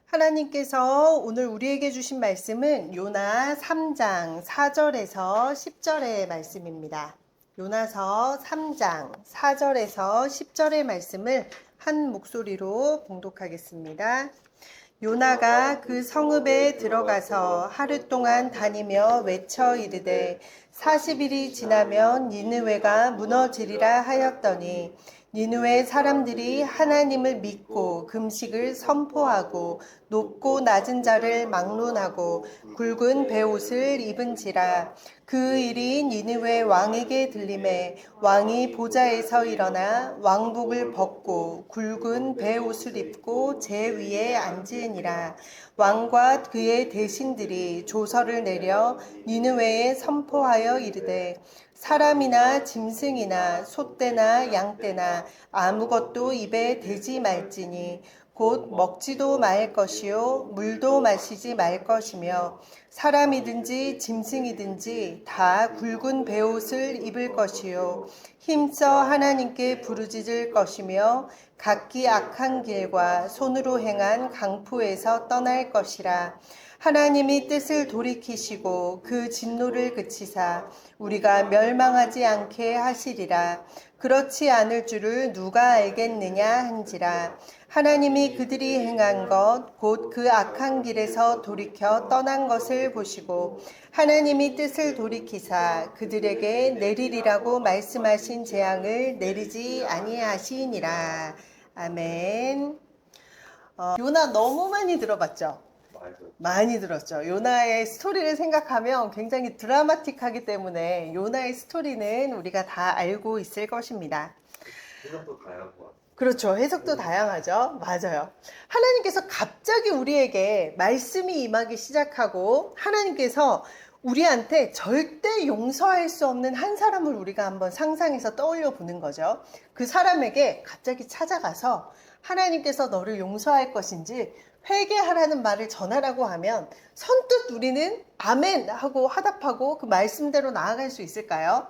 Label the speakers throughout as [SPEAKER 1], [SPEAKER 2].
[SPEAKER 1] 하나님께서 오늘 우리에게 주신 말씀은 요나 3장 4절에서 10절의 말씀입니다. 요나서 3장 4절에서 10절의 말씀을 한 목소리로 봉독하겠습니다. 요나가 그 성읍에 들어가서 하루 동안 다니며 외쳐 이르되 40일이 지나면 니느웨가 무너지리라 하였더니 니느웨 사람들이 하나님을 믿고 금식을 선포하고 높고 낮은 자를 막론하고 굵은 베옷을 입은지라. 그 일이 니느웨 왕에게 들림에 왕이 보좌에서 일어나 왕복을 벗고 굵은 베옷을 입고 제 위에 앉으니라. 왕과 그의 대신들이 조서를 내려 니느웨에 선포하여 이르되 사람이나 짐승이나 소떼나 양떼나 아무것도 입에 대지 말지니 곧 먹지도 말 것이요 물도 마시지 말 것이며 사람이든지 짐승이든지 다 굵은 베옷을 입을 것이요 힘써 하나님께 부르짖을 것이며 각기 악한 길과 손으로 행한 강포에서 떠날 것이라. 하나님이 뜻을 돌이키시고 그 진노를 그치사 우리가 멸망하지 않게 하시리라. 그렇지 않을 줄을 누가 알겠느냐 한지라. 하나님이 그들이 행한 것 곧 그 악한 길에서 돌이켜 떠난 것을 보시고 하나님이 뜻을 돌이키사 그들에게 내리리라고 말씀하신 재앙을 내리지 아니하시니라. 아멘. 요나 너무 많이 들어봤죠? 많이 들었죠. 요나의 스토리를 생각하면 굉장히 드라마틱하기 때문에 요나의 스토리는 우리가 다 알고 있을 것입니다.
[SPEAKER 2] 해석도 다양한 것 같아요.
[SPEAKER 1] 그렇죠. 해석도 다양하죠. 맞아요. 하나님께서 갑자기 우리에게 말씀이 임하기 시작하고 하나님께서 우리한테 절대 용서할 수 없는 한 사람을 우리가 한번 상상해서 떠올려 보는 거죠. 그 사람에게 갑자기 찾아가서 하나님께서 너를 용서할 것인지 회개하라는 말을 전하라고 하면 선뜻 우리는 아멘 하고 화답하고 그 말씀대로 나아갈 수 있을까요?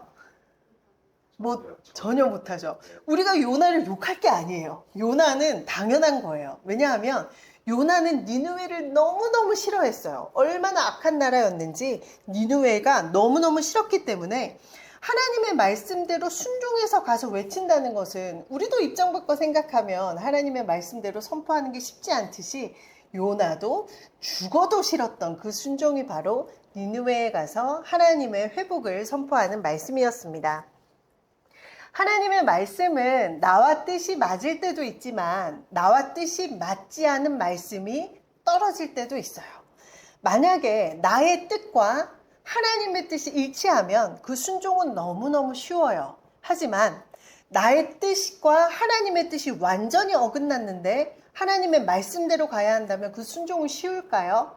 [SPEAKER 1] 전혀 못하죠. 우리가 요나를 욕할 게 아니에요. 요나는 당연한 거예요. 왜냐하면 요나는 니느웨를 너무너무 싫어했어요. 얼마나 악한 나라였는지 니느웨가 너무너무 싫었기 때문에 하나님의 말씀대로 순종해서 가서 외친다는 것은 우리도 입장 바꿔 생각하면 하나님의 말씀대로 선포하는 게 쉽지 않듯이 요나도 죽어도 싫었던 그 순종이 바로 니느웨에 가서 하나님의 회복을 선포하는 말씀이었습니다. 하나님의 말씀은 나와 뜻이 맞을 때도 있지만 나와 뜻이 맞지 않은 말씀이 떨어질 때도 있어요. 만약에 나의 뜻과 하나님의 뜻이 일치하면 그 순종은 너무너무 쉬워요. 하지만 나의 뜻과 하나님의 뜻이 완전히 어긋났는데 하나님의 말씀대로 가야 한다면 그 순종은 쉬울까요?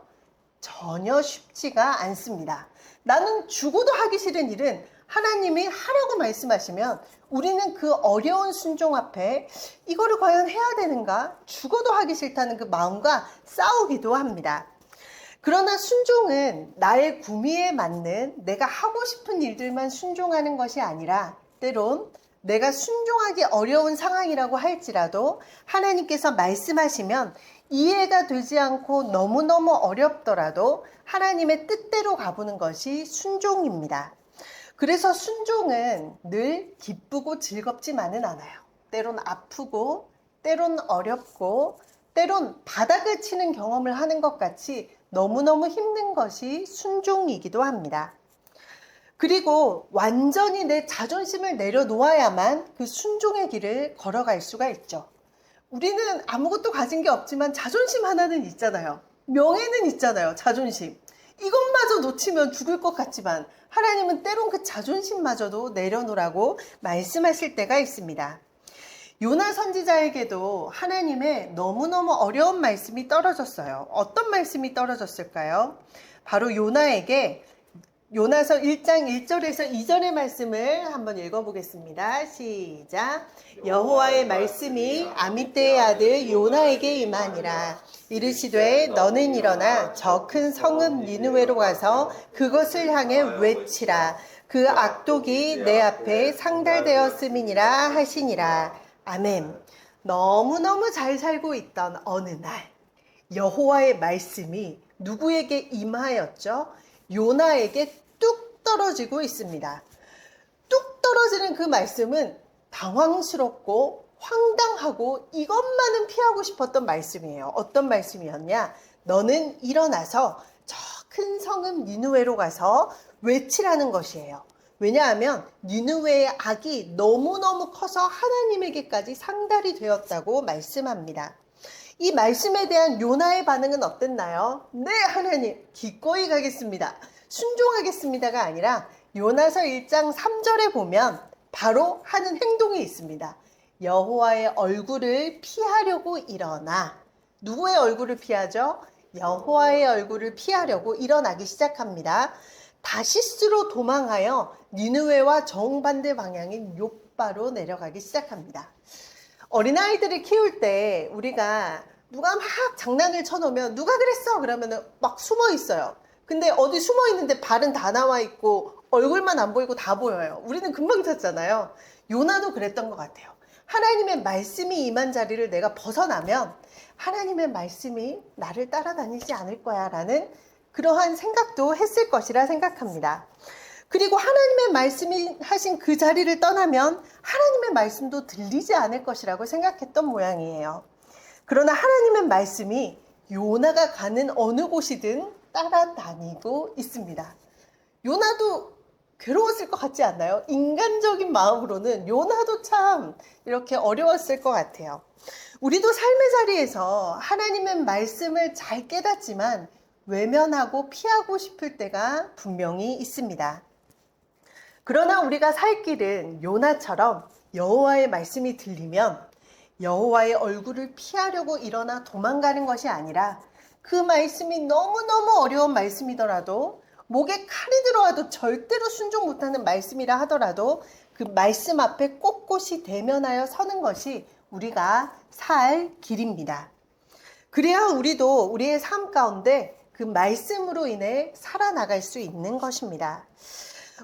[SPEAKER 1] 전혀 쉽지가 않습니다. 나는 죽어도 하기 싫은 일은 하나님이 하라고 말씀하시면 우리는 그 어려운 순종 앞에 이거를 과연 해야 되는가? 죽어도 하기 싫다는 그 마음과 싸우기도 합니다. 그러나 순종은 나의 구미에 맞는 내가 하고 싶은 일들만 순종하는 것이 아니라 때론 내가 순종하기 어려운 상황이라고 할지라도 하나님께서 말씀하시면 이해가 되지 않고 너무너무 어렵더라도 하나님의 뜻대로 가보는 것이 순종입니다. 그래서 순종은 늘 기쁘고 즐겁지만은 않아요. 때론 아프고 때론 어렵고 때론 바닥을 치는 경험을 하는 것 같이 너무너무 힘든 것이 순종이기도 합니다. 그리고 완전히 내 자존심을 내려놓아야만 그 순종의 길을 걸어갈 수가 있죠. 우리는 아무것도 가진 게 없지만 자존심 하나는 있잖아요. 명예는 있잖아요. 자존심. 이것마저 놓치면 죽을 것 같지만 하나님은 때론 그 자존심마저도 내려놓으라고 말씀하실 때가 있습니다. 요나 선지자에게도 하나님의 너무너무 어려운 말씀이 떨어졌어요. 어떤 말씀이 떨어졌을까요? 바로 요나에게 요나서 1장 1절에서 2절의 말씀을 한번 읽어보겠습니다. 시작. 여호와의 말씀이 아미떼의 아들 요나에게 임하니라. 이르시되 너는 일어나 저 큰 성읍 니느웨로 가서 그것을 향해 외치라. 그 악독이 내 앞에 상달되었음이니라 하시니라. 아멘. 너무너무 잘 살고 있던 어느 날 여호와의 말씀이 누구에게 임하였죠? 요나에게 뚝 떨어지고 있습니다. 뚝 떨어지는 그 말씀은 당황스럽고 황당하고 이것만은 피하고 싶었던 말씀이에요. 어떤 말씀이었냐? 너는 일어나서 저 큰 성읍 니느웨로 가서 외치라는 것이에요. 왜냐하면 니느웨의 악이 너무너무 커서 하나님에게까지 상달이 되었다고 말씀합니다. 이 말씀에 대한 요나의 반응은 어땠나요? 네, 하나님, 기꺼이 가겠습니다. 순종하겠습니다가 아니라 요나서 1장 3절에 보면 바로 하는 행동이 있습니다. 여호와의 얼굴을 피하려고 일어나. 누구의 얼굴을 피하죠? 여호와의 얼굴을 피하려고 일어나기 시작합니다. 다시스로 도망하여 니느웨와 정반대 방향인 욥바로 내려가기 시작합니다. 어린아이들을 키울 때 우리가 누가 막 장난을 쳐놓으면 누가 그랬어? 그러면 막 숨어 있어요. 근데 어디 숨어 있는데 발은 다 나와 있고 얼굴만 안 보이고 다 보여요. 우리는 금방 찾잖아요. 요나도 그랬던 것 같아요. 하나님의 말씀이 임한 자리를 내가 벗어나면 하나님의 말씀이 나를 따라다니지 않을 거야 라는 그러한 생각도 했을 것이라 생각합니다. 그리고 하나님의 말씀이 하신 그 자리를 떠나면 하나님의 말씀도 들리지 않을 것이라고 생각했던 모양이에요. 그러나 하나님의 말씀이 요나가 가는 어느 곳이든 따라다니고 있습니다. 요나도 괴로웠을 것 같지 않나요? 인간적인 마음으로는 요나도 참 이렇게 어려웠을 것 같아요. 우리도 삶의 자리에서 하나님의 말씀을 잘 깨닫지만 외면하고 피하고 싶을 때가 분명히 있습니다. 그러나 우리가 살 길은 요나처럼 여호와의 말씀이 들리면 여호와의 얼굴을 피하려고 일어나 도망가는 것이 아니라 그 말씀이 너무너무 어려운 말씀이더라도 목에 칼이 들어와도 절대로 순종 못하는 말씀이라 하더라도 그 말씀 앞에 꼿꼿이 대면하여 서는 것이 우리가 살 길입니다. 그래야 우리도 우리의 삶 가운데 그 말씀으로 인해 살아나갈 수 있는 것입니다.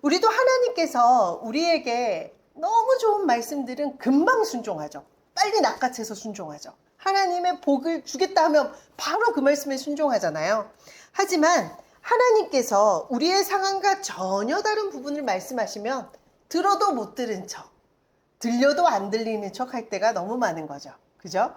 [SPEAKER 1] 우리도 하나님께서 우리에게 너무 좋은 말씀들은 금방 순종하죠. 빨리 낚아채서 순종하죠. 하나님의 복을 주겠다 하면 바로 그 말씀에 순종하잖아요. 하지만 하나님께서 우리의 상황과 전혀 다른 부분을 말씀하시면 들어도 못 들은 척, 들려도 안 들리는 척 할 때가 너무 많은 거죠. 그죠?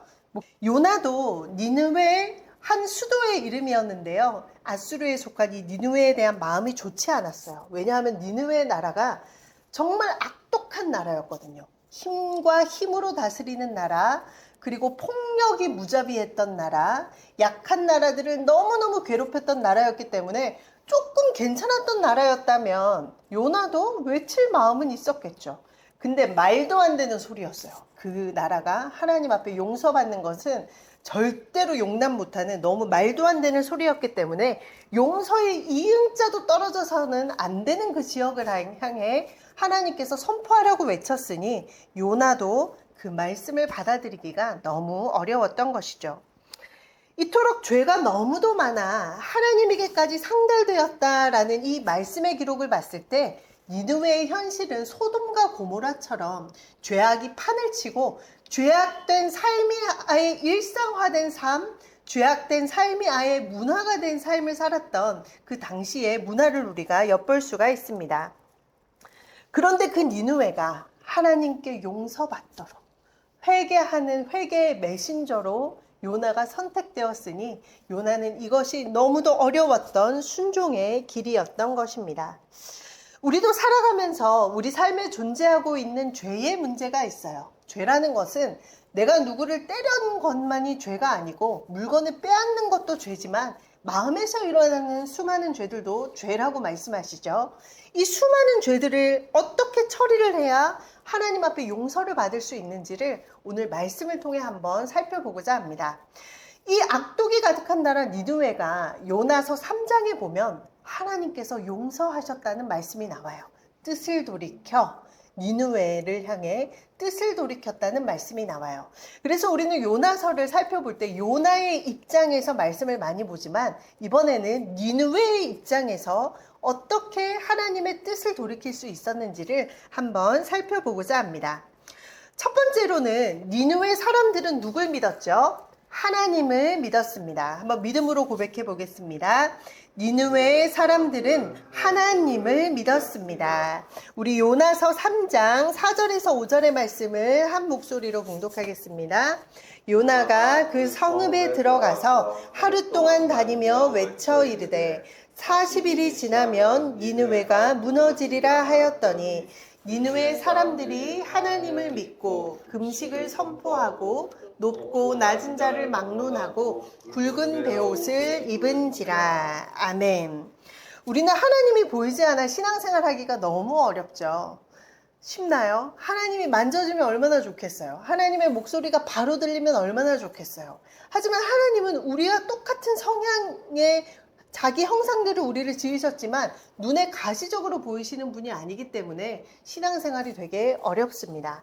[SPEAKER 1] 요나도 니느웨의 한 수도의 이름이었는데요. 아수르에 속한 이 니느웨에 대한 마음이 좋지 않았어요. 왜냐하면 니느웨의 나라가 정말 악독한 나라였거든요. 힘과 힘으로 다스리는 나라, 그리고 폭력이 무자비했던 나라, 약한 나라들을 너무너무 괴롭혔던 나라였기 때문에 조금 괜찮았던 나라였다면 요나도 외칠 마음은 있었겠죠. 근데 말도 안 되는 소리였어요. 그 나라가 하나님 앞에 용서받는 것은 절대로 용납 못하는 너무 말도 안 되는 소리였기 때문에 용서의 이응자도 떨어져서는 안 되는 그 지역을 향해 하나님께서 선포하라고 외쳤으니 요나도 그 말씀을 받아들이기가 너무 어려웠던 것이죠. 이토록 죄가 너무도 많아 하나님에게까지 상달되었다라는 이 말씀의 기록을 봤을 때 니느웨의 현실은 소돔과 고모라처럼 죄악이 판을 치고 죄악된 삶이 아예 일상화된 삶, 죄악된 삶이 아예 문화가 된 삶을 살았던 그 당시의 문화를 우리가 엿볼 수가 있습니다. 그런데 그 니느웨가 하나님께 용서받도록 회개하는 회개의 메신저로 요나가 선택되었으니 요나는 이것이 너무도 어려웠던 순종의 길이었던 것입니다. 우리도 살아가면서 우리 삶에 존재하고 있는 죄의 문제가 있어요. 죄라는 것은 내가 누구를 때리는 것만이 죄가 아니고 물건을 빼앗는 것도 죄지만 마음에서 일어나는 수많은 죄들도 죄라고 말씀하시죠. 이 수많은 죄들을 어떻게 처리를 해야 하나님 앞에 용서를 받을 수 있는지를 오늘 말씀을 통해 한번 살펴보고자 합니다. 이 악독이 가득한 나라 니느웨가 요나서 3장에 보면 하나님께서 용서하셨다는 말씀이 나와요. 뜻을 돌이켜 니느웨를 향해 뜻을 돌이켰다는 말씀이 나와요. 그래서 우리는 요나서를 살펴볼 때 요나의 입장에서 말씀을 많이 보지만 이번에는 니느웨의 입장에서 어떻게 하나님의 뜻을 돌이킬 수 있었는지를 한번 살펴보고자 합니다. 첫 번째로는 니느웨 사람들은 누굴 믿었죠? 하나님을 믿었습니다. 한번 믿음으로 고백해 보겠습니다. 니느웨의 사람들은 하나님을 믿었습니다. 우리 요나서 3장 4절에서 5절의 말씀을 한 목소리로 봉독하겠습니다. 요나가 그 성읍에 들어가서 하루 동안 다니며 외쳐 이르되 40일이 지나면 니느웨가 무너지리라 하였더니 니느웨 사람들이 하나님을 믿고 금식을 선포하고 높고 낮은 자를 막론하고 굵은 베옷을 입은지라. 아멘. 우리는 하나님이 보이지 않아 신앙생활 하기가 너무 어렵죠. 쉽나요? 하나님이 만져주면 얼마나 좋겠어요. 하나님의 목소리가 바로 들리면 얼마나 좋겠어요. 하지만 하나님은 우리와 똑같은 성향의 자기 형상대로 우리를 지으셨지만 눈에 가시적으로 보이시는 분이 아니기 때문에 신앙생활이 되게 어렵습니다.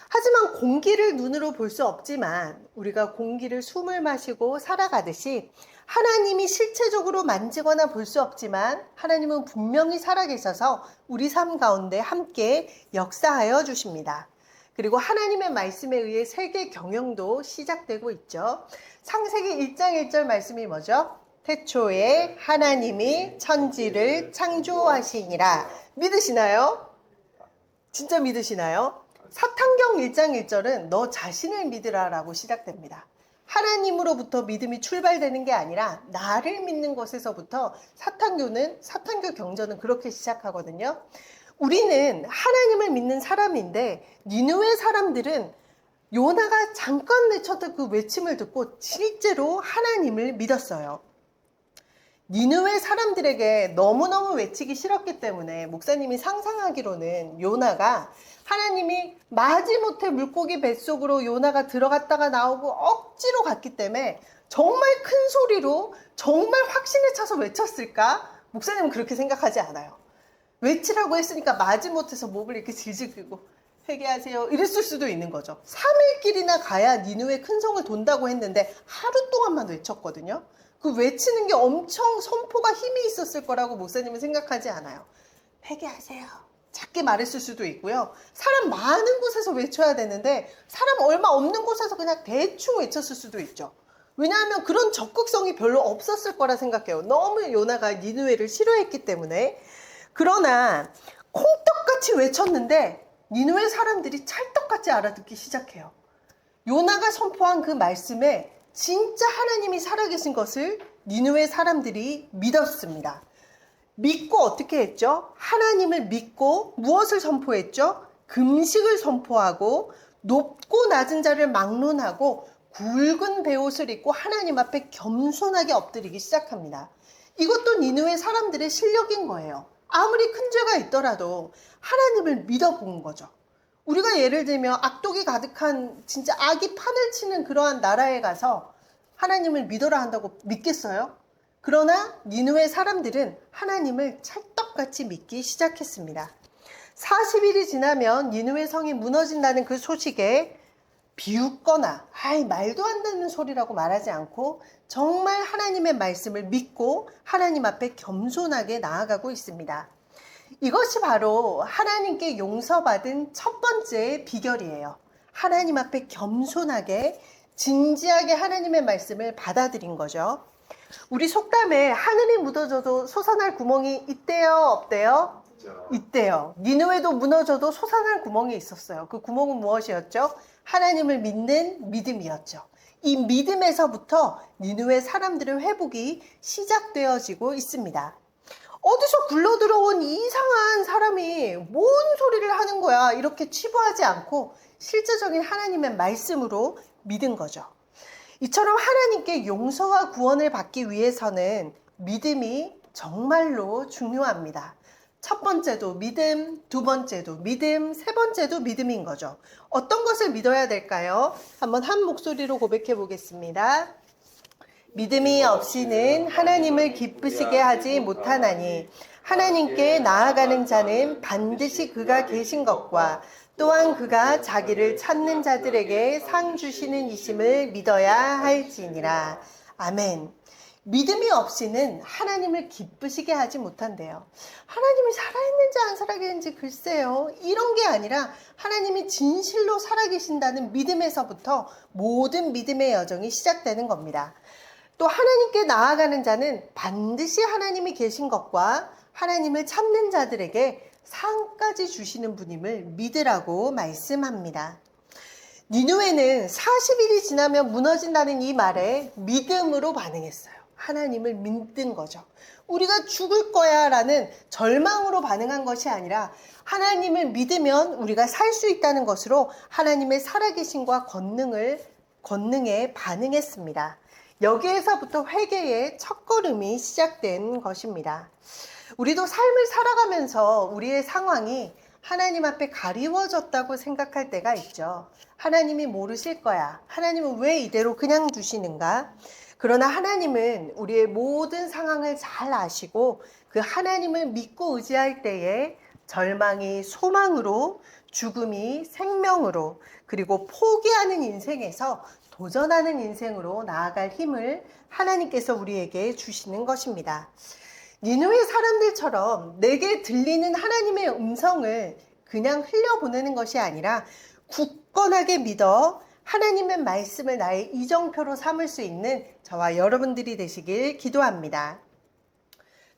[SPEAKER 1] 하지만 공기를 눈으로 볼 수 없지만 우리가 공기를 숨을 마시고 살아가듯이 하나님이 실체적으로 만지거나 볼 수 없지만 하나님은 분명히 살아계셔서 우리 삶 가운데 함께 역사하여 주십니다. 그리고 하나님의 말씀에 의해 세계 경영도 시작되고 있죠. 창세기 1장 1절 말씀이 뭐죠? 태초에 하나님이 천지를 창조하시니라. 믿으시나요? 진짜 믿으시나요? 사탄경 1장 1절은 너 자신을 믿으라 라고 시작됩니다. 하나님으로부터 믿음이 출발되는 게 아니라 나를 믿는 것에서부터 사탄교 경전은 그렇게 시작하거든요. 우리는 하나님을 믿는 사람인데 니느웨 사람들은 요나가 잠깐 내쳤던 그 외침을 듣고 실제로 하나님을 믿었어요. 니느웨 사람들에게 너무너무 외치기 싫었기 때문에 목사님이 상상하기로는 요나가 하나님이 마지못해 물고기 뱃속으로 요나가 들어갔다가 나오고 억지로 갔기 때문에 정말 큰 소리로 정말 확신에 차서 외쳤을까? 목사님은 그렇게 생각하지 않아요. 외치라고 했으니까 마지못해서 목을 이렇게 질질 끌고 회개하세요 이랬을 수도 있는 거죠. 3일길이나 가야 니느웨 큰 성을 돈다고 했는데 하루 동안만 외쳤거든요. 그 외치는 게 엄청 선포가 힘이 있었을 거라고 목사님은 생각하지 않아요. 회개하세요. 작게 말했을 수도 있고요. 사람 많은 곳에서 외쳐야 되는데 사람 얼마 없는 곳에서 그냥 대충 외쳤을 수도 있죠. 왜냐하면 그런 적극성이 별로 없었을 거라 생각해요. 너무 요나가 니느웨를 싫어했기 때문에. 그러나 콩떡같이 외쳤는데 니느웨 사람들이 찰떡같이 알아듣기 시작해요. 요나가 선포한 그 말씀에 진짜 하나님이 살아계신 것을 니느웨 사람들이 믿었습니다. 믿고 어떻게 했죠? 하나님을 믿고 무엇을 선포했죠? 금식을 선포하고 높고 낮은 자를 막론하고 굵은 베옷을 입고 하나님 앞에 겸손하게 엎드리기 시작합니다. 이것도 니느웨 사람들의 실력인 거예요. 아무리 큰 죄가 있더라도 하나님을 믿어본 거죠. 우리가 예를 들면 악독이 가득한 진짜 악이 판을 치는 그러한 나라에 가서 하나님을 믿어라 한다고 믿겠어요? 그러나 니느웨 사람들은 하나님을 찰떡같이 믿기 시작했습니다. 40일이 지나면 니느웨 성이 무너진다는 그 소식에 비웃거나 말도 안 되는 소리라고 말하지 않고 정말 하나님의 말씀을 믿고 하나님 앞에 겸손하게 나아가고 있습니다. 이것이 바로 하나님께 용서받은 첫 번째 비결이에요. 하나님 앞에 겸손하게 진지하게 하나님의 말씀을 받아들인 거죠. 우리 속담에 하늘이 묻어져도 솟아날 구멍이 있대요, 없대요? 있대요. 니느웨도 무너져도 솟아날 구멍이 있었어요. 그 구멍은 무엇이었죠? 하나님을 믿는 믿음이었죠. 이 믿음에서부터 니느웨 사람들의 회복이 시작되어지고 있습니다. 어디서 굴러들어온 이상한 사람이 뭔 소리를 하는 거야 이렇게 치부하지 않고 실제적인 하나님의 말씀으로 믿은 거죠. 이처럼 하나님께 용서와 구원을 받기 위해서는 믿음이 정말로 중요합니다. 첫 번째도 믿음, 두 번째도 믿음, 세 번째도 믿음인 거죠. 어떤 것을 믿어야 될까요? 한번 한 목소리로 고백해 보겠습니다. 믿음이 없이는 하나님을 기쁘시게 하지 못하나니 하나님께 나아가는 자는 반드시 그가 계신 것과 또한 그가 자기를 찾는 자들에게 상 주시는 이심을 믿어야 할지니라. 아멘. 믿음이 없이는 하나님을 기쁘시게 하지 못한대요. 하나님이 살아있는지 안 살아계신지 글쎄요. 이런 게 아니라 하나님이 진실로 살아계신다는 믿음에서부터 모든 믿음의 여정이 시작되는 겁니다. 또 하나님께 나아가는 자는 반드시 하나님이 계신 것과 하나님을 찾는 자들에게 상까지 주시는 분임을 믿으라고 말씀합니다. 니느웨는 40일이 지나면 무너진다는 이 말에 믿음으로 반응했어요. 하나님을 믿는 거죠. 우리가 죽을 거야 라는 절망으로 반응한 것이 아니라 하나님을 믿으면 우리가 살 수 있다는 것으로 하나님의 살아계심과 권능에 반응했습니다. 여기에서부터 회개의 첫걸음이 시작된 것입니다. 우리도 삶을 살아가면서 우리의 상황이 하나님 앞에 가리워졌다고 생각할 때가 있죠. 하나님이 모르실 거야. 하나님은 왜 이대로 그냥 두시는가? 그러나 하나님은 우리의 모든 상황을 잘 아시고 그 하나님을 믿고 의지할 때에 절망이 소망으로, 죽음이 생명으로, 그리고 포기하는 인생에서 도전하는 인생으로 나아갈 힘을 하나님께서 우리에게 주시는 것입니다. 니느웨 사람들처럼 내게 들리는 하나님의 음성을 그냥 흘려보내는 것이 아니라 굳건하게 믿어 하나님의 말씀을 나의 이정표로 삼을 수 있는 저와 여러분들이 되시길 기도합니다.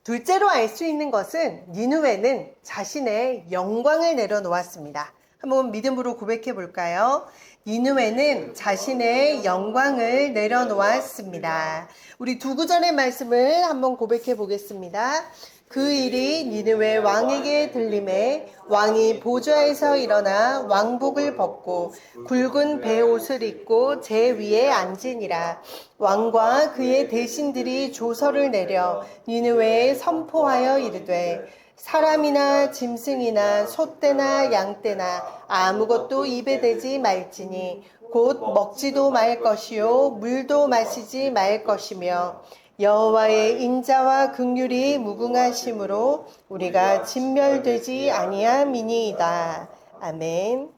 [SPEAKER 1] 둘째로 알 수 있는 것은 니느웨는 자신의 영광을 내려놓았습니다. 한번 믿음으로 고백해 볼까요? 니느웨는 자신의 영광을 내려놓았습니다. 우리 두 구절의 말씀을 한번 고백해 보겠습니다. 그 일이 니느웨 왕에게 들림에 왕이 보좌에서 일어나 왕복을 벗고 굵은 베옷을 입고 제 위에 앉으니라. 왕과 그의 대신들이 조서를 내려 니느웨에 선포하여 이르되 사람이나 짐승이나 소떼나 양떼나 아무것도 입에 대지 말지니 곧 먹지도 말 것이요 물도 마시지 말 것이며 여호와의 인자와 긍휼이 무궁하심으로 우리가 진멸되지 아니함이니이다. 아멘.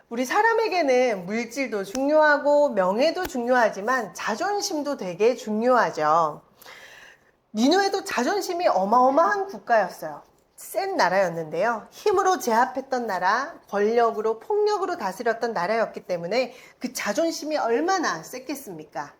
[SPEAKER 1] 우리 사람에게는 물질도 중요하고 명예도 중요하지만 자존심도 되게 중요하죠. 니느웨도 자존심이 어마어마한 국가였어요. 센 나라였는데요. 힘으로 제압했던 나라, 권력으로 폭력으로 다스렸던 나라였기 때문에 그 자존심이 얼마나 셌겠습니까?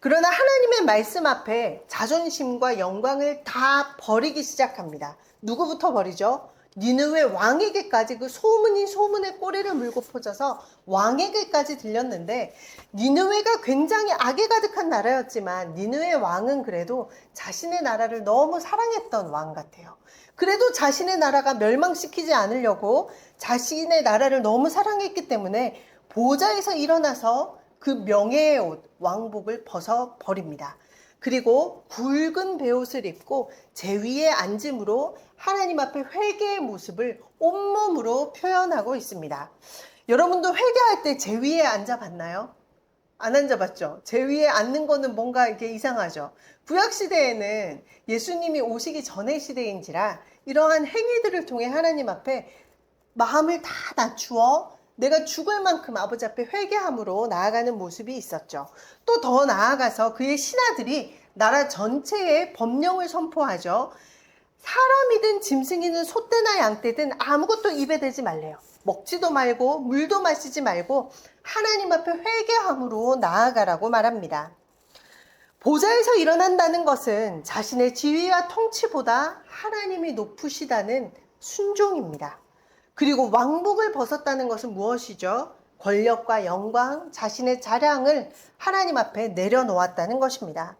[SPEAKER 1] 그러나 하나님의 말씀 앞에 자존심과 영광을 다 버리기 시작합니다. 누구부터 버리죠? 니느웨 왕에게까지 그 소문이 소문의 꼬리를 물고 퍼져서 왕에게까지 들렸는데 니느웨가 굉장히 악에 가득한 나라였지만 니느웨 왕은 그래도 자신의 나라를 너무 사랑했던 왕 같아요. 그래도 자신의 나라가 멸망시키지 않으려고 자신의 나라를 너무 사랑했기 때문에 보좌에서 일어나서 그 명예의 옷, 왕복을 벗어버립니다. 그리고 굵은 베옷을 입고 제 위에 앉음으로 하나님 앞에 회개의 모습을 온몸으로 표현하고 있습니다. 여러분도 회개할 때 제 위에 앉아봤나요? 안 앉아봤죠? 제 위에 앉는 거는 뭔가 이게 이상하죠? 구약시대에는 예수님이 오시기 전의 시대인지라 이러한 행위들을 통해 하나님 앞에 마음을 다 낮추어 내가 죽을 만큼 아버지 앞에 회개함으로 나아가는 모습이 있었죠. 또 더 나아가서 그의 신하들이 나라 전체에 법령을 선포하죠. 사람이든 짐승이든 소떼나 양떼든 아무것도 입에 대지 말래요. 먹지도 말고 물도 마시지 말고 하나님 앞에 회개함으로 나아가라고 말합니다. 보좌에서 일어난다는 것은 자신의 지위와 통치보다 하나님이 높으시다는 순종입니다. 그리고 왕복을 벗었다는 것은 무엇이죠? 권력과 영광, 자신의 자랑을 하나님 앞에 내려놓았다는 것입니다.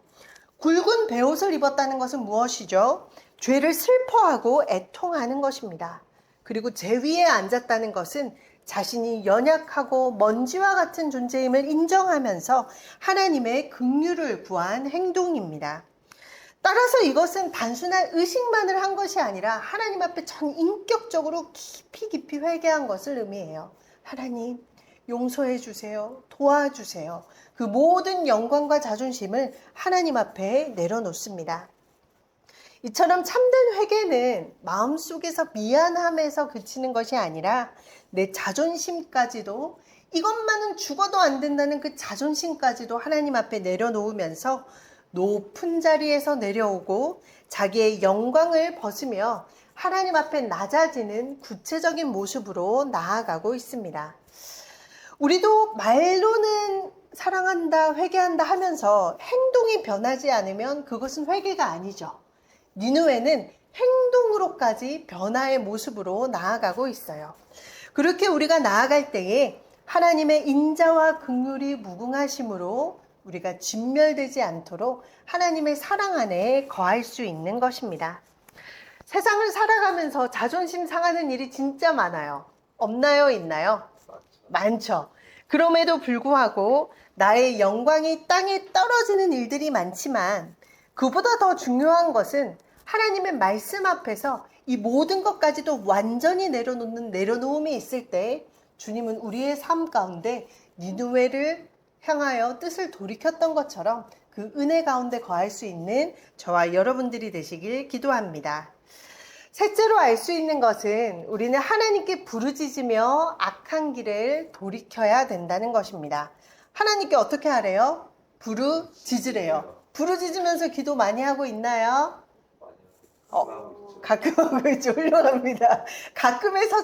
[SPEAKER 1] 굵은 베옷을 입었다는 것은 무엇이죠? 죄를 슬퍼하고 애통하는 것입니다. 그리고 제 위에 앉았다는 것은 자신이 연약하고 먼지와 같은 존재임을 인정하면서 하나님의 긍휼을 구한 행동입니다. 따라서 이것은 단순한 의식만을 한 것이 아니라 하나님 앞에 전 인격적으로 깊이 회개한 것을 의미해요. 하나님, 용서해 주세요. 도와주세요. 그 모든 영광과 자존심을 하나님 앞에 내려놓습니다. 이처럼 참된 회개는 마음속에서 미안함에서 그치는 것이 아니라 내 자존심까지도 이것만은 죽어도 안 된다는 그 자존심까지도 하나님 앞에 내려놓으면서 높은 자리에서 내려오고 자기의 영광을 벗으며 하나님 앞에 낮아지는 구체적인 모습으로 나아가고 있습니다. 우리도 말로는 사랑한다, 회개한다 하면서 행동이 변하지 않으면 그것은 회개가 아니죠. 니느웨는 행동으로까지 변화의 모습으로 나아가고 있어요. 그렇게 우리가 나아갈 때에 하나님의 인자와 긍휼이 무궁하심으로 우리가 진멸되지 않도록 하나님의 사랑 안에 거할 수 있는 것입니다. 세상을 살아가면서 자존심 상하는 일이 진짜 많아요. 없나요? 있나요? 많죠. 그럼에도 불구하고 나의 영광이 땅에 떨어지는 일들이 많지만 그보다 더 중요한 것은 하나님의 말씀 앞에서 이 모든 것까지도 완전히 내려놓음이 있을 때 주님은 우리의 삶 가운데 니느웨를 향하여 뜻을 돌이켰던 것처럼 그 은혜 가운데 거할 수 있는 저와 여러분들이 되시길 기도합니다. 셋째로 알 수 있는 것은 우리는 하나님께 부르짖으며 악한 길을 돌이켜야 된다는 것입니다. 하나님께 어떻게 하래요? 부르짖으래요. 부르짖으면서 기도 많이 하고 있나요? 가끔 하고 있죠. 훌륭합니다. 가끔에서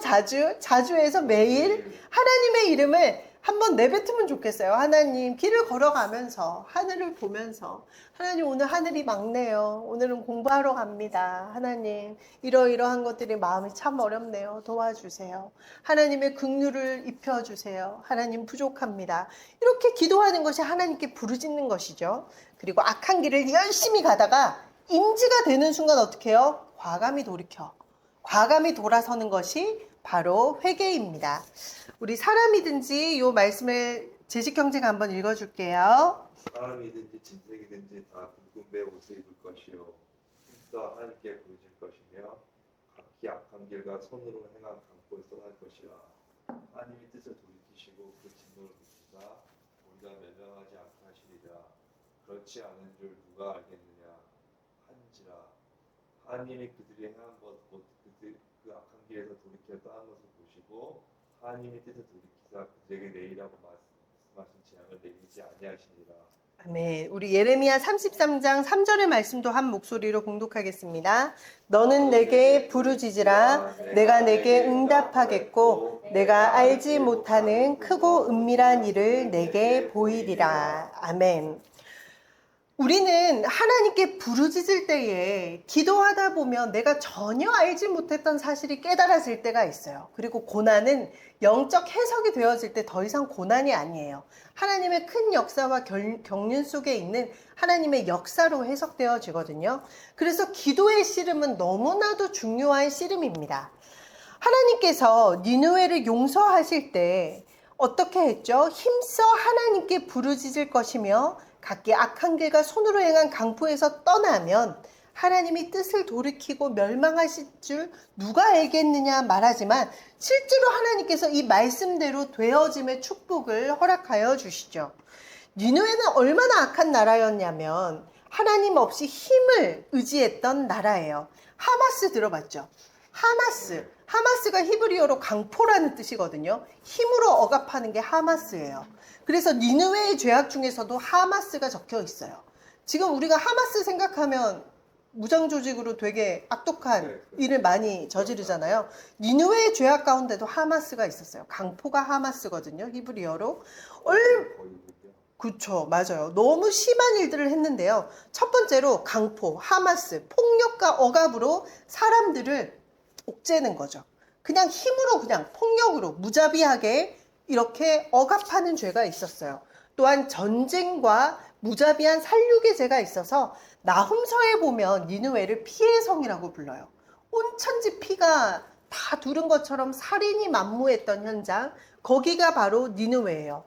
[SPEAKER 1] 자주에서 매일 하나님의 이름을 한번 내뱉으면 좋겠어요. 하나님, 길을 걸어가면서 하늘을 보면서 하나님, 오늘 하늘이 맑네요. 오늘은 공부하러 갑니다. 하나님, 이러이러한 것들이 마음이 참 어렵네요. 도와주세요. 하나님의 긍휼을 입혀주세요. 하나님, 부족합니다. 이렇게 기도하는 것이 하나님께 부르짖는 것이죠. 그리고 악한 길을 열심히 가다가 인지가 되는 순간 어떻게 해요? 과감히 돌아서는 것이 바로 회개입니다. 우리 사람이든지 이 말씀을 제식경제가 한번 읽어줄게요.
[SPEAKER 2] 사람이든지 짐승이든지 다 붉은 옷을 입을 것이요 힘써 하나님께 부르실 것이며 각기 악한 길과 손으로 행한 강포에 떠날 것이라. 하나님이 뜻을 돌이키시고 그 진노를 비추사 우리가 멸망하지 않게 하시리라. 그렇지 않은 줄 누가 알겠느냐 한지라. 하나님이 그들이 행한 그 악한 길에서 돌이켜 떠난 것을 보시고 하나님의 뜻을 돌이키사 그들에게 내리라고 말씀하신 재앙을 내리지 아니하시니라.
[SPEAKER 1] 아멘. 우리 예레미야 33장 3절의 말씀도 한 목소리로 공독하겠습니다. 너는 내게 부르짖으라. 내가 내게 응답하겠고 내가 알지 못하는 크고 은밀한 일을 내게 보이리라. 아멘. 우리는 하나님께 부르짖을 때에 기도하다 보면 내가 전혀 알지 못했던 사실이 깨달아질 때가 있어요. 그리고 고난은 영적 해석이 되어질 때 더 이상 고난이 아니에요. 하나님의 큰 역사와 경륜 속에 있는 하나님의 역사로 해석되어지거든요. 그래서 기도의 씨름은 너무나도 중요한 씨름입니다. 하나님께서 니느웨를 용서하실 때 어떻게 했죠? 힘써 하나님께 부르짖을 것이며 각기 악한 길과 손으로 행한 강포에서 떠나면 하나님이 뜻을 돌이키고 멸망하실 줄 누가 알겠느냐 말하지만 실제로 하나님께서 이 말씀대로 되어짐의 축복을 허락하여 주시죠. 니느웨는 얼마나 악한 나라였냐면 하나님 없이 힘을 의지했던 나라예요. 하마스 들어봤죠? 하마스가 히브리어로 강포라는 뜻이거든요. 힘으로 억압하는 게 하마스예요. 그래서 니느웨의 죄악 중에서도 하마스가 적혀 있어요. 지금 우리가 하마스 생각하면 무장조직으로 되게 악독한 일을 많이 저지르잖아요. 니느웨의 죄악 가운데도 하마스가 있었어요. 강포가 하마스거든요. 히브리어로. 그쵸, 맞아요. 너무 심한 일들을 했는데요. 첫 번째로 강포, 하마스, 폭력과 억압으로 사람들을 옥죄는 거죠. 그냥 힘으로, 그냥 폭력으로 무자비하게 이렇게 억압하는 죄가 있었어요. 또한 전쟁과 무자비한 살육의 죄가 있어서 나훔서에 보면 니느웨를 피의 성이라고 불러요. 온천지 피가 다 두른 것처럼 살인이 만무했던 현장, 거기가 바로 니느웨예요.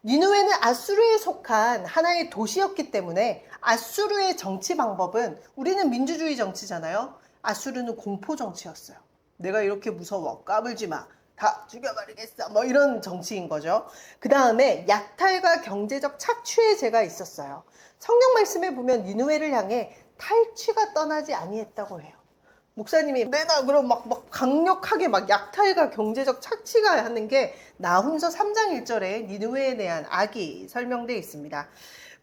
[SPEAKER 1] 니느웨는 아수르에 속한 하나의 도시였기 때문에 아수르의 정치 방법은, 우리는 민주주의 정치잖아요. 아수르는 공포 정치였어요. 내가 이렇게 무서워, 까불지 마, 다 죽여버리겠어, 뭐 이런 정치인 거죠. 그 다음에 약탈과 경제적 착취의 죄가 있었어요. 성경 말씀에 보면 니느웨를 향해 탈취가 떠나지 아니했다고 해요. 목사님이 내가 그럼 막 강력하게 막 약탈과 경제적 착취가 하는 게 나훔서 3장 1절에 니느웨에 대한 악이 설명되어 있습니다.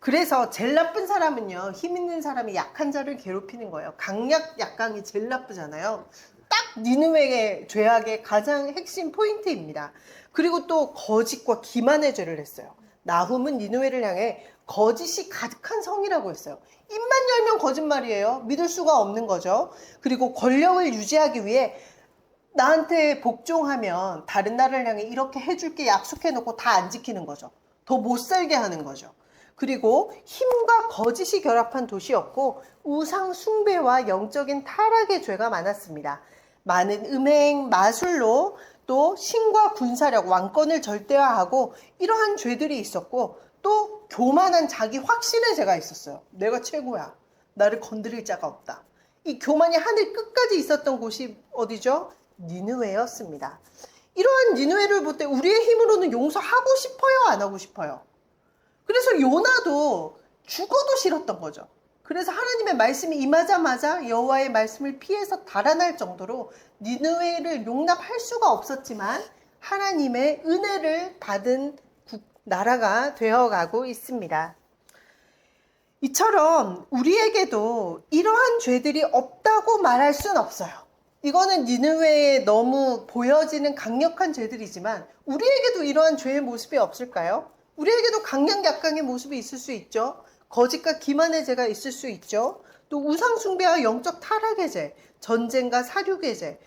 [SPEAKER 1] 그래서 제일 나쁜 사람은요, 힘 있는 사람이 약한 자를 괴롭히는 거예요. 강약 약강이 제일 나쁘잖아요. 딱 니느웨의 죄악의 가장 핵심 포인트입니다. 그리고 또 거짓과 기만의 죄를 했어요. 나훔은 니느웨를 향해 거짓이 가득한 성이라고 했어요. 입만 열면 거짓말이에요. 믿을 수가 없는 거죠. 그리고 권력을 유지하기 위해 나한테 복종하면 다른 나라를 향해 이렇게 해줄게 약속해놓고 다 안 지키는 거죠. 더 못 살게 하는 거죠. 그리고 힘과 거짓이 결합한 도시였고 우상 숭배와 영적인 타락의 죄가 많았습니다. 많은 음행, 마술로 또 신과 군사력, 왕권을 절대화하고 이러한 죄들이 있었고 또 교만한 자기 확신의 죄가 있었어요. 내가 최고야. 나를 건드릴 자가 없다. 이 교만이 하늘 끝까지 있었던 곳이 어디죠? 니느웨였습니다. 이러한 니느웨를 볼 때 우리의 힘으로는 용서하고 싶어요? 안 하고 싶어요? 그래서 요나도 죽어도 싫었던 거죠. 그래서 하나님의 말씀이 임하자마자 여호와의 말씀을 피해서 달아날 정도로 니느웨를 용납할 수가 없었지만 하나님의 은혜를 받은 나라가 되어가고 있습니다. 이처럼 우리에게도 이러한 죄들이 없다고 말할 순 없어요. 이거는 니느웨에 너무 보여지는 강력한 죄들이지만 우리에게도 이러한 죄의 모습이 없을까요? 우리에게도 강약 약강의 모습이 있을 수 있죠. 거짓과 기만의 죄가 있을 수 있죠. 또 우상 숭배와 영적 타락의 죄, 전쟁과 사륙의 죄.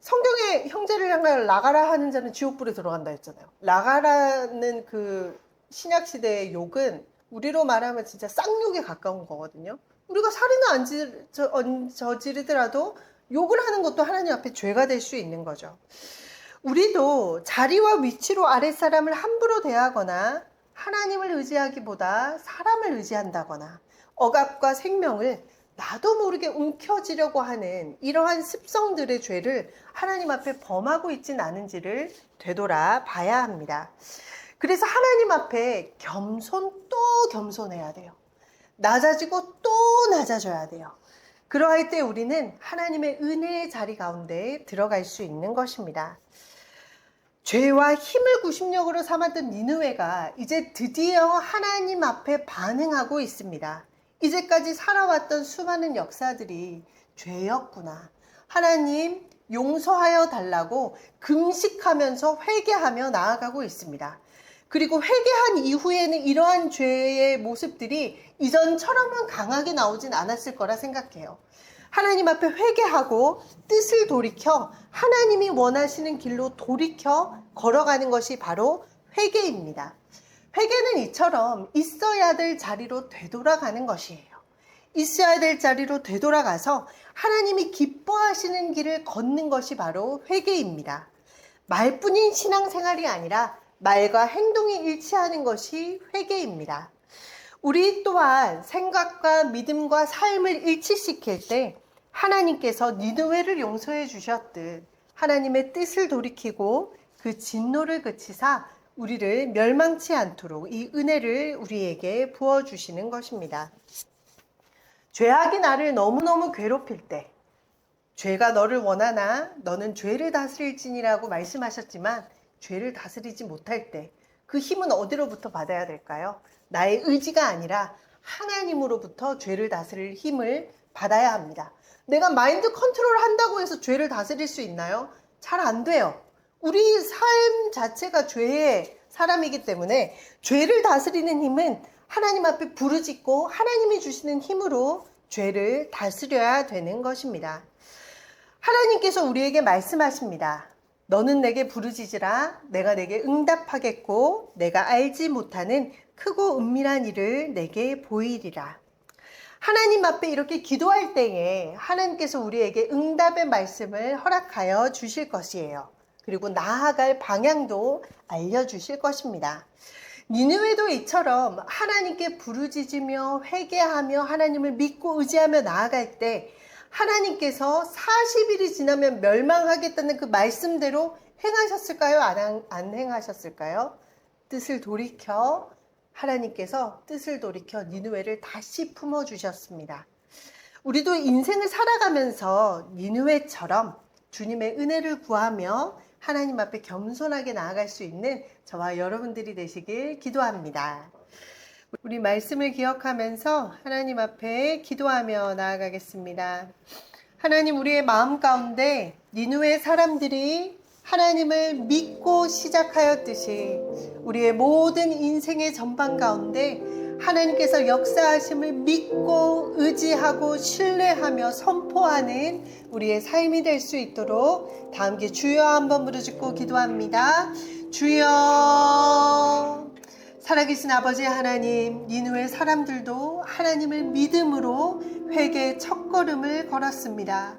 [SPEAKER 1] 성경에 형제를 향하여 라가라 하는 자는 지옥불에 들어간다 했잖아요. 라가라는 그 신약 시대의 욕은 우리로 말하면 진짜 쌍욕에 가까운 거거든요. 우리가 살인을 안 저지르더라도 욕을 하는 것도 하나님 앞에 죄가 될 수 있는 거죠. 우리도 자리와 위치로 아랫사람을 함부로 대하거나 하나님을 의지하기보다 사람을 의지한다거나 억압과 생명을 나도 모르게 움켜쥐려고 하는 이러한 습성들의 죄를 하나님 앞에 범하고 있진 않은지를 되돌아 봐야 합니다. 그래서 하나님 앞에 겸손 또 겸손해야 돼요. 낮아지고 또 낮아져야 돼요. 그러할 때 우리는 하나님의 은혜의 자리 가운데 들어갈 수 있는 것입니다. 죄와 힘을 구심력으로 삼았던 니느웨가 이제 드디어 하나님 앞에 반응하고 있습니다. 이제까지 살아왔던 수많은 역사들이 죄였구나. 하나님 용서하여 달라고 금식하면서 회개하며 나아가고 있습니다. 그리고 회개한 이후에는 이러한 죄의 모습들이 이전처럼은 강하게 나오진 않았을 거라 생각해요. 하나님 앞에 회개하고 뜻을 돌이켜 하나님이 원하시는 길로 돌이켜 걸어가는 것이 바로 회개입니다. 회개는 이처럼 있어야 될 자리로 되돌아가는 것이에요. 있어야 될 자리로 되돌아가서 하나님이 기뻐하시는 길을 걷는 것이 바로 회개입니다. 말뿐인 신앙생활이 아니라 말과 행동이 일치하는 것이 회개입니다. 우리 또한 생각과 믿음과 삶을 일치시킬 때 하나님께서 니느웨를 용서해 주셨듯 하나님의 뜻을 돌이키고 그 진노를 그치사 우리를 멸망치 않도록 이 은혜를 우리에게 부어주시는 것입니다. 죄악이 나를 너무너무 괴롭힐 때 죄가 너를 원하나 너는 죄를 다스릴지니라고 말씀하셨지만 죄를 다스리지 못할 때 그 힘은 어디로부터 받아야 될까요? 나의 의지가 아니라 하나님으로부터 죄를 다스릴 힘을 받아야 합니다. 내가 마인드 컨트롤 한다고 해서 죄를 다스릴 수 있나요? 잘 안 돼요. 우리 삶 자체가 죄의 사람이기 때문에 죄를 다스리는 힘은 하나님 앞에 부르짖고 하나님이 주시는 힘으로 죄를 다스려야 되는 것입니다. 하나님께서 우리에게 말씀하십니다. 너는 내게 부르짖으라. 내가 내게 응답하겠고 내가 알지 못하는 크고 은밀한 일을 내게 보이리라. 하나님 앞에 이렇게 기도할 때에 하나님께서 우리에게 응답의 말씀을 허락하여 주실 것이에요. 그리고 나아갈 방향도 알려주실 것입니다. 니느웨도 이처럼 하나님께 부르짖으며 회개하며 하나님을 믿고 의지하며 나아갈 때 하나님께서 40일이 지나면 멸망하겠다는 그 말씀대로 행하셨을까요? 안 행하셨을까요? 뜻을 돌이켜 하나님께서 뜻을 돌이켜 니느웨를 다시 품어주셨습니다. 우리도 인생을 살아가면서 니느웨처럼 주님의 은혜를 구하며 하나님 앞에 겸손하게 나아갈 수 있는 저와 여러분들이 되시길 기도합니다. 우리 말씀을 기억하면서 하나님 앞에 기도하며 나아가겠습니다. 하나님, 우리의 마음 가운데 니느웨 사람들이 하나님을 믿고 시작하였듯이 우리의 모든 인생의 전반 가운데 하나님께서 역사하심을 믿고 의지하고 신뢰하며 선포하는 우리의 삶이 될 수 있도록 다 함께 주여 한번 부르짖고 기도합니다. 주여. 살아계신 아버지 하나님, 니느웨 사람들도 하나님을 믿음으로 회개의 첫걸음을 걸었습니다.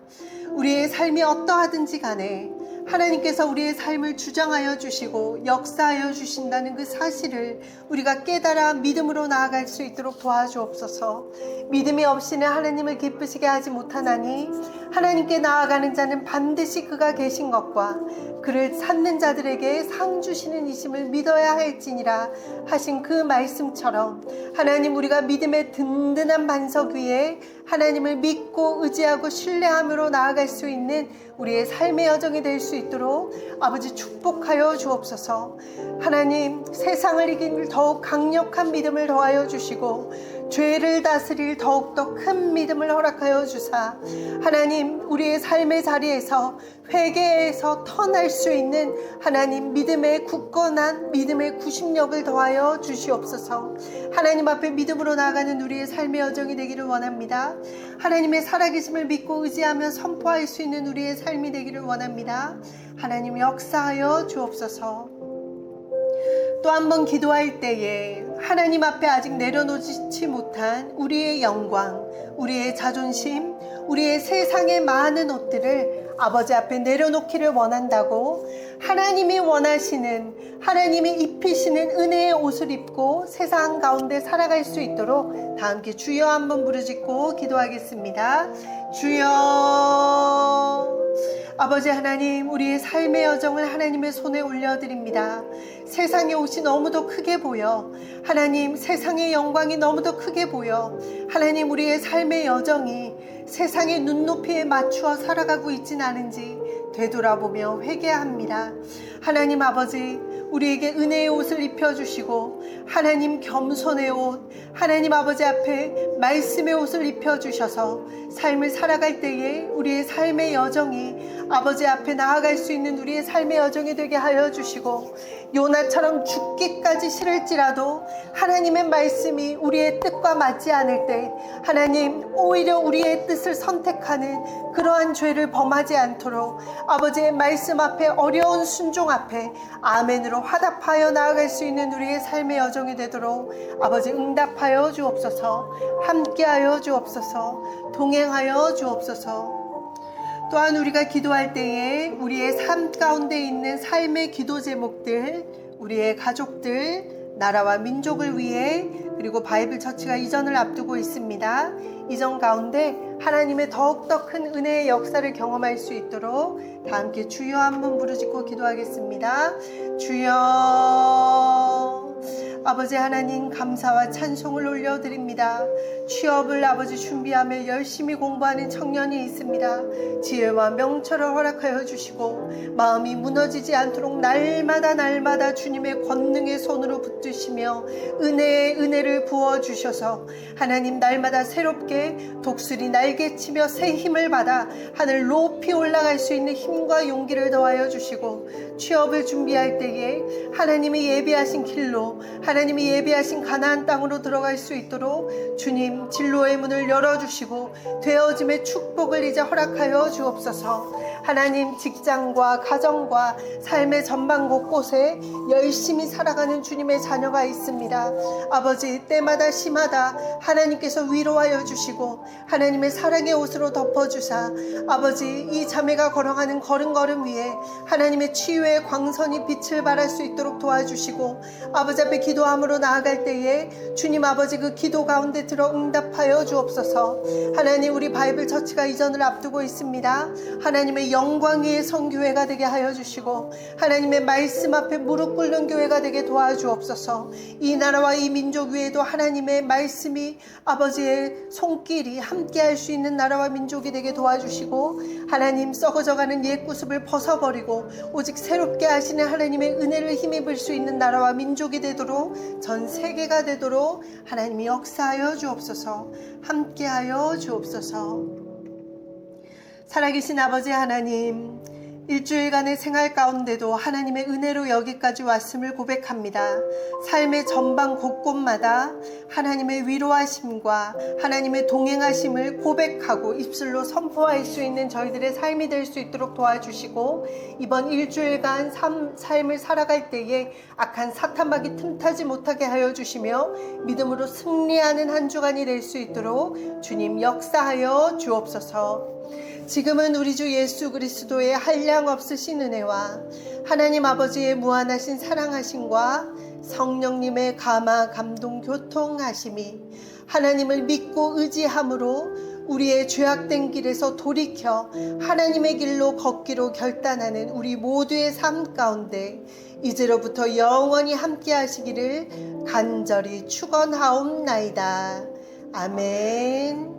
[SPEAKER 1] 우리의 삶이 어떠하든지 간에 하나님께서 우리의 삶을 주장하여 주시고 역사하여 주신다는 그 사실을 우리가 깨달아 믿음으로 나아갈 수 있도록 도와주옵소서. 믿음이 없이는 하나님을 기쁘시게 하지 못하나니 하나님께 나아가는 자는 반드시 그가 계신 것과 그를 찾는 자들에게 상 주시는 이심을 믿어야 할지니라 하신 그 말씀처럼 하나님, 우리가 믿음의 든든한 반석 위에 하나님을 믿고 의지하고 신뢰함으로 나아갈 수 있는 우리의 삶의 여정이 될 수 있도록 아버지 축복하여 주옵소서. 하나님, 세상을 이길 더욱 강력한 믿음을 더하여 주시고 죄를 다스릴 더욱더 큰 믿음을 허락하여 주사 하나님, 우리의 삶의 자리에서 회개에서 터날 수 있는 하나님 믿음의 굳건한 믿음의 구심력을 더하여 주시옵소서. 하나님 앞에 믿음으로 나아가는 우리의 삶의 여정이 되기를 원합니다. 하나님의 살아계심을 믿고 의지하며 선포할 수 있는 우리의 삶이 되기를 원합니다. 하나님 역사하여 주옵소서. 또 한 번 기도할 때에 하나님 앞에 아직 내려놓지 못한 우리의 영광, 우리의 자존심, 우리의 세상의 많은 옷들을 아버지 앞에 내려놓기를 원한다고 하나님이 원하시는, 하나님이 입히시는 은혜의 옷을 입고 세상 가운데 살아갈 수 있도록 다 함께 주여 한번 부르짖고 기도하겠습니다. 주여. 아버지 하나님, 우리의 삶의 여정을 하나님의 손에 올려드립니다. 세상의 옷이 너무도 크게 보여, 하나님 세상의 영광이 너무도 크게 보여, 하나님 우리의 삶의 여정이 세상의 눈높이에 맞추어 살아가고 있진 않은지 되돌아보며 회개합니다. 하나님 아버지, 우리에게 은혜의 옷을 입혀주시고 하나님 겸손의 옷, 하나님 아버지 앞에 말씀의 옷을 입혀주셔서 삶을 살아갈 때에 우리의 삶의 여정이 아버지 앞에 나아갈 수 있는 우리의 삶의 여정이 되게 하여 주시고, 요나처럼 죽기까지 싫을지라도 하나님의 말씀이 우리의 뜻과 맞지 않을 때 하나님 오히려 우리의 뜻을 선택하는 그러한 죄를 범하지 않도록 아버지의 말씀 앞에, 어려운 순종 앞에 아멘으로 화답하여 나아갈 수 있는 우리의 삶의 여정이 되도록 아버지 응답하여 주옵소서. 함께하여 주옵소서. 동행하여 주옵소서. 또한 우리가 기도할 때에 우리의 삶 가운데 있는 삶의 기도 제목들, 우리의 가족들, 나라와 민족을 위해, 그리고 바이블 처치가 이전을 앞두고 있습니다. 이전 가운데 하나님의 더욱더 큰 은혜의 역사를 경험할 수 있도록 다 함께 주여 한번 부르짖고 기도하겠습니다. 주여. 아버지 하나님, 감사와 찬송을 올려드립니다. 취업을 아버지 준비하며 열심히 공부하는 청년이 있습니다. 지혜와 명철을 허락하여 주시고 마음이 무너지지 않도록 날마다 주님의 권능의 손으로 붙드시며 은혜의 은혜를 부어주셔서 하나님 날마다 새롭게 독수리 날개치며 새 힘을 받아 하늘 높이 올라갈 수 있는 힘과 용기를 더하여 주시고, 취업을 준비할 때에 하나님이 예비하신 길로, 하나님이 예비하신 가나안 땅으로 들어갈 수 있도록 주님 진로의 문을 열어주시고 되어짐의 축복을 이제 허락하여 주옵소서. 하나님, 직장과 가정과 삶의 전반 곳곳에 열심히 살아가는 주님의 자녀가 있습니다. 아버지, 때마다 시마다 하나님께서 위로하여 주시고 하나님의 사랑의 옷으로 덮어주사 아버지, 이 자매가 걸어가는 걸음걸음 위에 하나님의 치유의 광선이 빛을 발할 수 있도록 도와주시고, 아버지 앞에 기도함으로 나아갈 때에 주님 아버지 그 기도 가운데 들어 응답하여 주옵소서. 하나님, 우리 바이블 처치가 이전을 앞두고 있습니다. 하나님의 하나님의 영광 위에 선 교회가 되게 하여 주시고 하나님의 말씀 앞에 무릎 꿇는 교회가 되게 도와주옵소서. 이 나라와 이 민족 위에도 하나님의 말씀이 아버지의 손길이 함께할 수 있는 나라와 민족이 되게 도와주시고 하나님 썩어져가는 옛 구습을 벗어버리고 오직 새롭게 하시는 하나님의 은혜를 힘입을 수 있는 나라와 민족이 되도록 전 세계가 되도록 하나님이 역사하여 주옵소서. 함께하여 주옵소서. 살아계신 아버지 하나님, 일주일간의 생활 가운데도 하나님의 은혜로 여기까지 왔음을 고백합니다. 삶의 전방 곳곳마다 하나님의 위로하심과 하나님의 동행하심을 고백하고 입술로 선포할 수 있는 저희들의 삶이 될 수 있도록 도와주시고 이번 일주일간 삶을 살아갈 때에 악한 사탄막이 틈타지 못하게 하여 주시며 믿음으로 승리하는 한 주간이 될 수 있도록 주님 역사하여 주옵소서. 지금은 우리 주 예수 그리스도의 한량없으신 은혜와 하나님 아버지의 무한하신 사랑하심과 성령님의 감화 감동 교통하심이 하나님을 믿고 의지함으로 우리의 죄악된 길에서 돌이켜 하나님의 길로 걷기로 결단하는 우리 모두의 삶 가운데 이제로부터 영원히 함께 하시기를 간절히 축원하옵나이다. 아멘.